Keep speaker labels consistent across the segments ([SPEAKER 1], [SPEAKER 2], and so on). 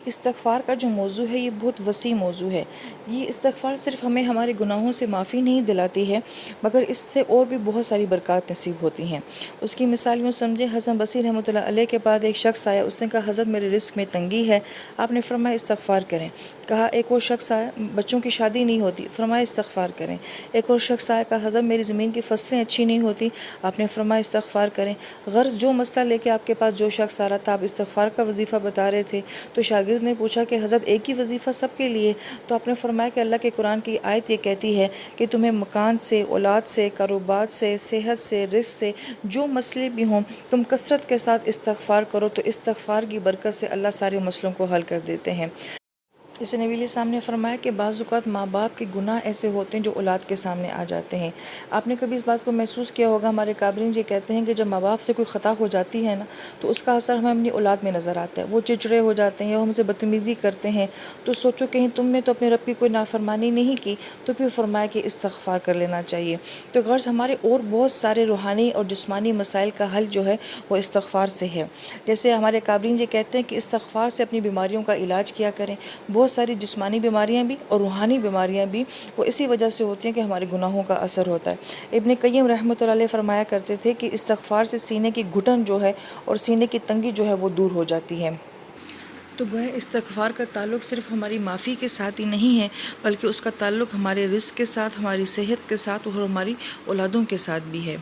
[SPEAKER 1] استغفار کا جو موضوع ہے یہ بہت وسیع موضوع ہے۔ یہ استغفار صرف ہمیں ہمارے گناہوں سے معافی نہیں دلاتی ہے، مگر اس سے اور بھی بہت ساری برکات نصیب ہوتی ہیں۔ اس کی مثال یوں سمجھے، حسن بصری رحمۃ اللہ علیہ کے بعد ایک شخص آیا، اس نے کہا حضرت میرے رزق میں تنگی ہے، آپ نے فرمایا استغفار کریں۔ کہا ایک اور شخص آیا، بچوں کی شادی نہیں ہوتی، فرمایا استغفار کریں۔ ایک اور شخص آیا، کہا حضرت میری زمین کی فصلیں اچھی نہیں ہوتی، آپ نے فرمایا استغفار کریں۔ غرض جو مسئلہ لے کے آپ کے پاس جو شخص آ رہا تھا، آپ استغفار کا وظیفہ بتا رہے تھے، تو شاگرد نے پوچھا کہ حضرت ایک ہی وظیفہ سب کے لیے؟ تو آپ نے فرمایا کہ اللہ کے قرآن کی آیت یہ کہتی ہے کہ تمہیں مکان سے، اولاد سے، کاروبار سے، صحت سے، رزق سے جو مسئلے بھی ہوں، تم کثرت کے ساتھ استغفار کرو تو استغفار کی برکت سے اللہ سارے مسئلوں کو حل کر دیتے ہیں۔ جیسے نبی علیہ السلام نے فرمایا کہ بعض اوقات ماں باپ کے گناہ ایسے ہوتے ہیں جو اولاد کے سامنے آ جاتے ہیں۔ آپ نے کبھی اس بات کو محسوس کیا ہوگا، ہمارے کابرین یہ کہتے ہیں کہ جب ماں باپ سے کوئی خطا ہو جاتی ہے نا، تو اس کا اثر ہمیں اپنی اولاد میں نظر آتا ہے۔ وہ چڑچڑے ہو جاتے ہیں، وہ ہم سے بدتمیزی کرتے ہیں، تو سوچو کہیں تم نے تو اپنے رب کی کوئی نافرمانی نہیں کی، تو پھر فرمایا کہ استغفار کر لینا چاہیے۔ تو غرض ہمارے اور بہت سارے روحانی اور جسمانی مسائل کا حل جو ہے وہ استغفار سے ہے۔ جیسے ہمارے کابرین یہ کہتے ہیں کہ استغفار سے اپنی بیماریوں کا علاج کیا کریں۔ بہت ساری جسمانی بیماریاں بھی اور روحانی بیماریاں بھی وہ اسی وجہ سے ہوتی ہیں کہ ہمارے گناہوں کا اثر ہوتا ہے۔ ابن قیم رحمۃ اللہ علیہ فرمایا کرتے تھے کہ استغفار سے سینے کی گھٹن جو ہے اور سینے کی تنگی جو ہے وہ دور ہو جاتی ہے۔ تو گویا استغفار کا تعلق صرف ہماری معافی کے ساتھ ہی نہیں ہے، بلکہ اس کا تعلق ہمارے رزق کے ساتھ، ہماری صحت کے ساتھ اور ہماری اولادوں کے ساتھ بھی ہے۔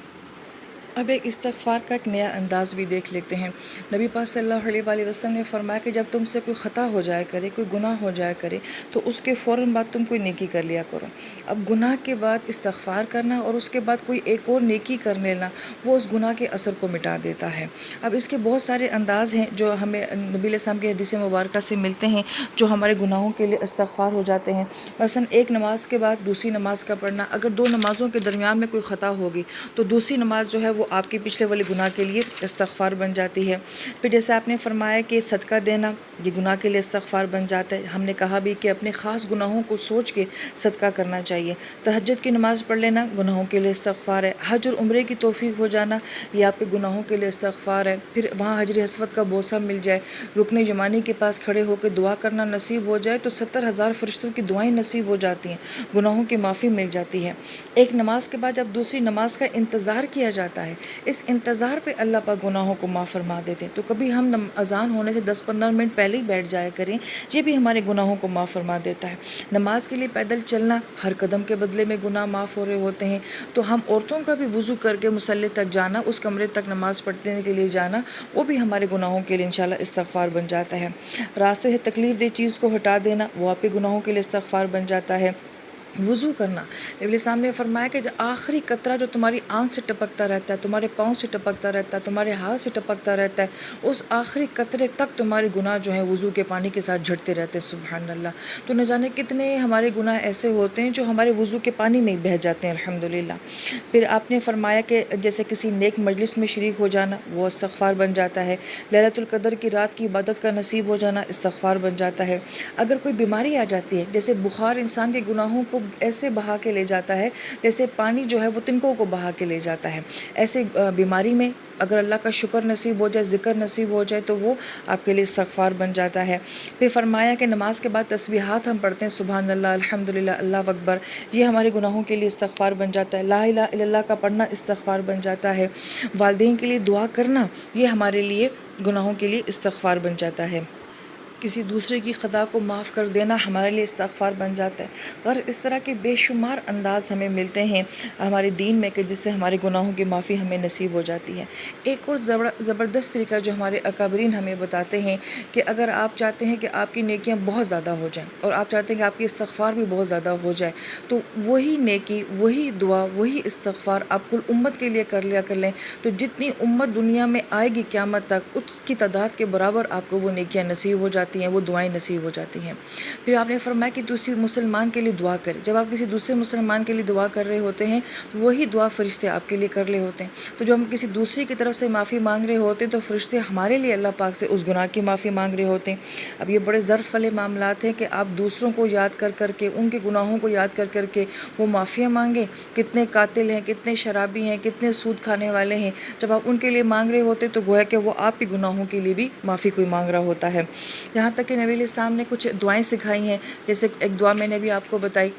[SPEAKER 1] اب ایک استغفار کا ایک نیا انداز بھی دیکھ لیتے ہیں۔ نبی پاک صلی اللہ علیہ وآلہ وسلم نے فرمایا کہ جب تم سے کوئی خطا ہو جایا کرے، کوئی گناہ ہو جایا کرے، تو اس کے فوراً بعد تم کوئی نیکی کر لیا کرو۔ اب گناہ کے بعد استغفار کرنا اور اس کے بعد کوئی ایک اور نیکی کر لینا، وہ اس گناہ کے اثر کو مٹا دیتا ہے۔ اب اس کے بہت سارے انداز ہیں جو ہمیں نبی علیہ السلام کی حدیث مبارکہ سے ملتے ہیں، جو ہمارے گناہوں کے لیے استغفار ہو جاتے ہیں۔ مثلا ایک نماز کے بعد دوسری نماز کا پڑھنا، اگر دو نمازوں کے درمیان میں کوئی خطا ہوگی تو دوسری نماز جو ہے وہ آپ کے پچھلے والے گناہ کے لیے استغفار بن جاتی ہے۔ پھر جیسے آپ نے فرمایا کہ صدقہ دینا یہ گناہ کے لیے استغفار بن جاتا ہے۔ ہم نے کہا بھی کہ اپنے خاص گناہوں کو سوچ کے صدقہ کرنا چاہیے۔ تہجد کی نماز پڑھ لینا گناہوں کے لیے استغفار ہے۔ حج اور عمرے کی توفیق ہو جانا یہ آپ کے گناہوں کے لیے استغفار ہے۔ پھر وہاں حجر اسود کا بوسہ مل جائے، رکن یمانی کے پاس کھڑے ہو کے دعا کرنا نصیب ہو جائے تو 70,000 فرشتوں کی دعائیں نصیب ہو جاتی ہیں، گناہوں کی معافی مل جاتی ہے۔ ایک نماز کے بعد جب دوسری نماز کا انتظار کیا جاتا ہے، اس انتظار پہ اللہ پاک گناہوں کو معاف فرما دیتے ہیں۔ تو کبھی ہم اذان ہونے سے 10-15 منٹ پہلے ہی بیٹھ جایا کریں، یہ بھی ہمارے گناہوں کو معاف فرما دیتا ہے۔ نماز کے لیے پیدل چلنا، ہر قدم کے بدلے میں گناہ معاف ہو رہے ہوتے ہیں۔ تو ہم عورتوں کا بھی وضو کر کے مصلی تک جانا، اس کمرے تک نماز پڑھنے کے لیے جانا، وہ بھی ہمارے گناہوں کے لیے انشاءاللہ استغفار بن جاتا ہے۔ راستے سے تکلیف دہ چیز کو ہٹا دینا، وہ آپ کے گناہوں کے لیے استغفار بن جاتا ہے۔ وضو کرنا، نبی علیہ السلام نے فرمایا کہ جو آخری قطرہ جو تمہاری آنکھ سے ٹپکتا رہتا ہے، تمہارے پاؤں سے ٹپکتا رہتا ہے، تمہارے ہاتھ سے ٹپکتا رہتا ہے، اس آخری قطرے تک تمہارے گناہ جو ہیں وضو کے پانی کے ساتھ جھڑتے رہتے ہیں۔ سبحان اللہ! تو نہ جانے کتنے ہمارے گناہ ایسے ہوتے ہیں جو ہمارے وضو کے پانی میں بہہ جاتے ہیں الحمدللہ۔ پھر آپ نے فرمایا کہ جیسے کسی نیک مجلس میں شریک ہو جانا وہ استغفار بن جاتا ہے۔ لیلۃ القدر کی رات کی عبادت کا نصیب ہو جانا استغفار بن جاتا ہے۔ اگر کوئی بیماری آ جاتی ہے، جیسے بخار انسان کے گناہوں کو ایسے بہا کے لے جاتا ہے جیسے پانی جو ہے وہ تنکوں کو بہا کے لے جاتا ہے، ایسے بیماری میں اگر اللہ کا شکر نصیب ہو جائے، ذکر نصیب ہو جائے، تو وہ آپ کے لیے استغفار بن جاتا ہے۔ پھر فرمایا کہ نماز کے بعد تسبیحات ہم پڑھتے ہیں، سبحان اللہ، الحمدللہ، اللہ اکبر، یہ ہمارے گناہوں کے لیے استغفار بن جاتا ہے۔ لا الہ الا اللہ کا پڑھنا استغفار بن جاتا ہے۔ والدین کے لیے دعا کرنا یہ ہمارے لیے گناہوں کے لیے استغفار بن جاتا ہے۔ کسی دوسرے کی خطا کو معاف کر دینا ہمارے لیے استغفار بن جاتا ہے۔ اور اس طرح کے بے شمار انداز ہمیں ملتے ہیں ہمارے دین میں کہ جس سے ہمارے گناہوں کی معافی ہمیں نصیب ہو جاتی ہے۔ ایک اور زبردست طریقہ جو ہمارے اکابرین ہمیں بتاتے ہیں کہ اگر آپ چاہتے ہیں کہ آپ کی نیکیاں بہت زیادہ ہو جائیں اور آپ چاہتے ہیں کہ آپ کی استغفار بھی بہت زیادہ ہو جائے، تو وہی نیکی، وہی دعا، وہی استغفار آپ کل امت کے لیے کر لیا کر لیں، تو جتنی امت دنیا میں آئے گی قیامت تک، اس کی تعداد کے برابر آپ کو وہ نیکیاں نصیب ہو جاتی ہیں، وہ دعائیں نصیب ہو جاتی ہیں۔ پھر آپ نے فرمایا کہ دوسری مسلمان کے لیے دعا کریں۔ جب آپ کسی دوسرے مسلمان کے لیے دعا کر رہے ہوتے ہیں، وہی دعا فرشتے آپ کے لیے کر رہے ہوتے ہیں۔ تو جب ہم کسی دوسرے کی طرف سے معافی مانگ رہے ہوتے ہیں تو فرشتے ہمارے لیے اللہ پاک سے اس گناہ کی معافی مانگ رہے ہوتے ہیں۔ اب یہ بڑے ظرف والے معاملات ہیں کہ آپ دوسروں کو یاد کر کر کے، ان کے گناہوں کو یاد کر کر کے وہ معافیاں مانگیں۔ کتنے قاتل ہیں، کتنے شرابی ہیں، کتنے سود کھانے والے ہیں، جب آپ ان کے لیے مانگ رہے ہوتے تو گویا کہ وہ آپ کے گناہوں کے لیے بھی معافی کوئی مانگ رہا ہوتا ہے۔ یہاں تک کہ نبی علیہ السلام نے کچھ دعائیں سکھائی ہیں، جیسے ایک دعا میں نے بھی آپ کو بتائی،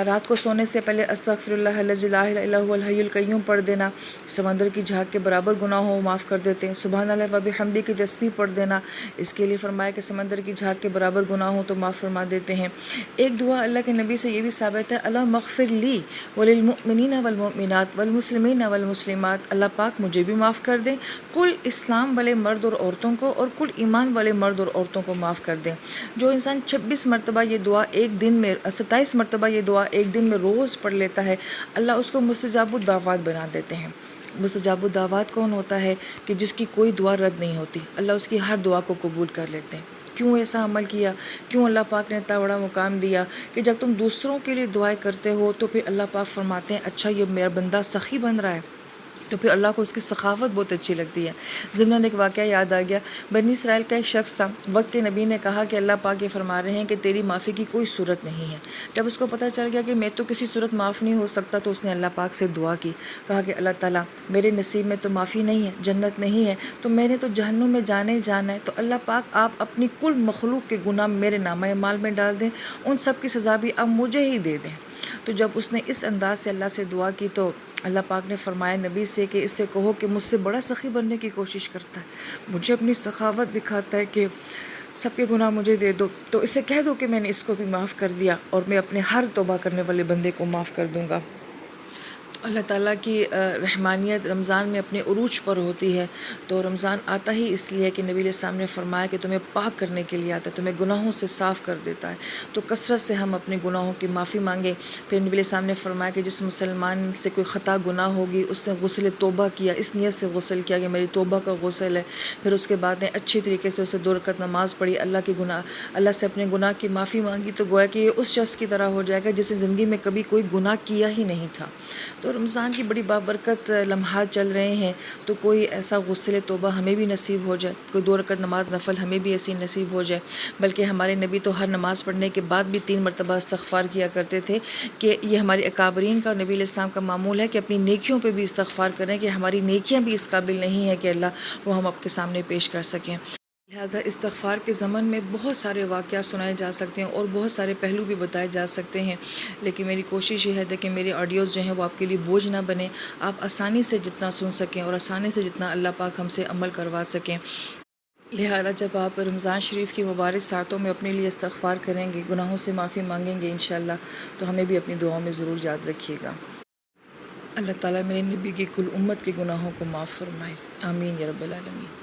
[SPEAKER 1] رات کو سونے سے پہلے استغفر اللہ الذی لا الہ الا هو الحی القیوم پڑھ دینا، سمندر کی جھاگ کے برابر گناہ ہو معاف کر دیتے ہیں۔ سبحان اللہ و بحمدہ کی تسبیح پڑھ دینا، اس کے لیے فرمایا کہ سمندر کی جھاگ کے برابر گناہ ہو تو معاف فرما دیتے ہیں۔ ایک دعا اللہ کے نبی سے یہ بھی ثابت ہے، اللہم اغفر لی وللمؤمنین والمؤمنات والمسلمین والمسلمات، اللہ پاک مجھے بھی معاف کر دیں، کل اسلام والے مرد اور عورتوں کو اور کل ایمان والے مرد اور عورتوں کو معاف کر دیں۔ جو انسان 26 مرتبہ یہ دعا ایک دن میں 27 مرتبہ یہ دعا ایک دن میں روز پڑھ لیتا ہے، اللہ اس کو مستجاب الدعوات بنا دیتے ہیں۔ مستجاب الدعوات کون ہوتا ہے؟ کہ جس کی کوئی دعا رد نہیں ہوتی، اللہ اس کی ہر دعا کو قبول کر لیتے ہیں۔ کیوں ایسا عمل کیا؟ کیوں اللہ پاک نے اتنا بڑا مقام دیا کہ جب تم دوسروں کے لیے دعائیں کرتے ہو تو پھر اللہ پاک فرماتے ہیں اچھا یہ میرا بندہ سخی بن رہا ہے، تو پھر اللہ کو اس کی سخاوت بہت اچھی لگتی ہے۔ ضمناً ایک واقعہ یاد آ گیا، بنی اسرائیل کا ایک شخص تھا، وقت کے نبی نے کہا کہ اللہ پاک یہ فرما رہے ہیں کہ تیری معافی کی کوئی صورت نہیں ہے۔ جب اس کو پتہ چل گیا کہ میں تو کسی صورت معاف نہیں ہو سکتا، تو اس نے اللہ پاک سے دعا کی، کہا کہ اللہ تعالیٰ میرے نصیب میں تو معافی نہیں ہے، جنت نہیں ہے، تو میں نے تو جہنم میں جانا ہی جانا ہے، تو اللہ پاک آپ اپنی کل مخلوق کے گناہ میرے نامہ اعمال میں ڈال دیں، ان سب کی سزا بھی آپ مجھے ہی دے دیں۔ تو جب اس نے اس انداز سے اللہ سے دعا کی تو اللہ پاک نے فرمایا نبی سے کہ اس سے کہو کہ مجھ سے بڑا سخی بننے کی کوشش کرتا ہے، مجھے اپنی سخاوت دکھاتا ہے کہ سب کے گناہ مجھے دے دو، تو اسے کہہ دو کہ میں نے اس کو بھی معاف کر دیا اور میں اپنے ہر توبہ کرنے والے بندے کو معاف کر دوں گا۔ تو اللہ تعالیٰ کی رحمانیت رمضان میں اپنے عروج پر ہوتی ہے۔ تو رمضان آتا ہی اس لیے کہ نبی علیہ السلام نے فرمایا کہ تمہیں پاک کرنے کے لیے آتا ہے، تمہیں گناہوں سے صاف کر دیتا ہے، تو کثرت سے ہم اپنے گناہوں کی معافی مانگیں۔ پھر نبی علیہ السلام نے فرمایا کہ جس مسلمان سے کوئی خطا گناہ ہوگی، اس نے غسل توبہ کیا، اس نیت سے غسل کیا کہ میری توبہ کا غسل ہے، پھر اس کے بعد نے اچھی طریقے سے اسے 2 رکعت نماز پڑھی، اللہ سے اپنے گناہ کی معافی مانگی، تو گویا کہ یہ اس شخص کی طرح ہو جائے گا جس نے زندگی میں کبھی کوئی گناہ کیا ہی نہیں تھا۔ تو رمضان کی بڑی بابرکت لمحات چل رہے ہیں، تو کوئی ایسا غسل توبہ ہمیں بھی نصیب ہو جائے، کوئی 2 رکعت نماز نفل ہمیں بھی ایسی نصیب ہو جائے۔ بلکہ ہمارے نبی تو ہر نماز پڑھنے کے بعد بھی 3 مرتبہ استغفار کیا کرتے تھے، کہ یہ ہمارے اکابرین کا اور نبی علیہ السلام کا معمول ہے کہ اپنی نیکیوں پہ بھی استغفار کریں، کہ ہماری نیکیاں بھی اس قابل نہیں ہیں کہ اللہ وہ ہم آپ کے سامنے پیش کر سکیں۔ لہٰذا استغفار کے ضمن میں بہت سارے واقعات سنائے جا سکتے ہیں اور بہت سارے پہلو بھی بتائے جا سکتے ہیں، لیکن میری کوشش یہ ہے کہ میری آڈیوز جو ہیں وہ آپ کے لیے بوجھ نہ بنے، آپ آسانی سے جتنا سن سکیں اور آسانی سے جتنا اللہ پاک ہم سے عمل کروا سکیں۔ لہذا جب آپ رمضان شریف کی مبارک ساعتوں میں اپنے لیے استغفار کریں گے، گناہوں سے معافی مانگیں گے انشاءاللہ، تو ہمیں بھی اپنی دعاؤں میں ضرور یاد رکھیے گا۔ اللہ تعالیٰ میرے نبی کی کل امت کے گناہوں کو معاف فرمائے، آمین یا رب العالمین۔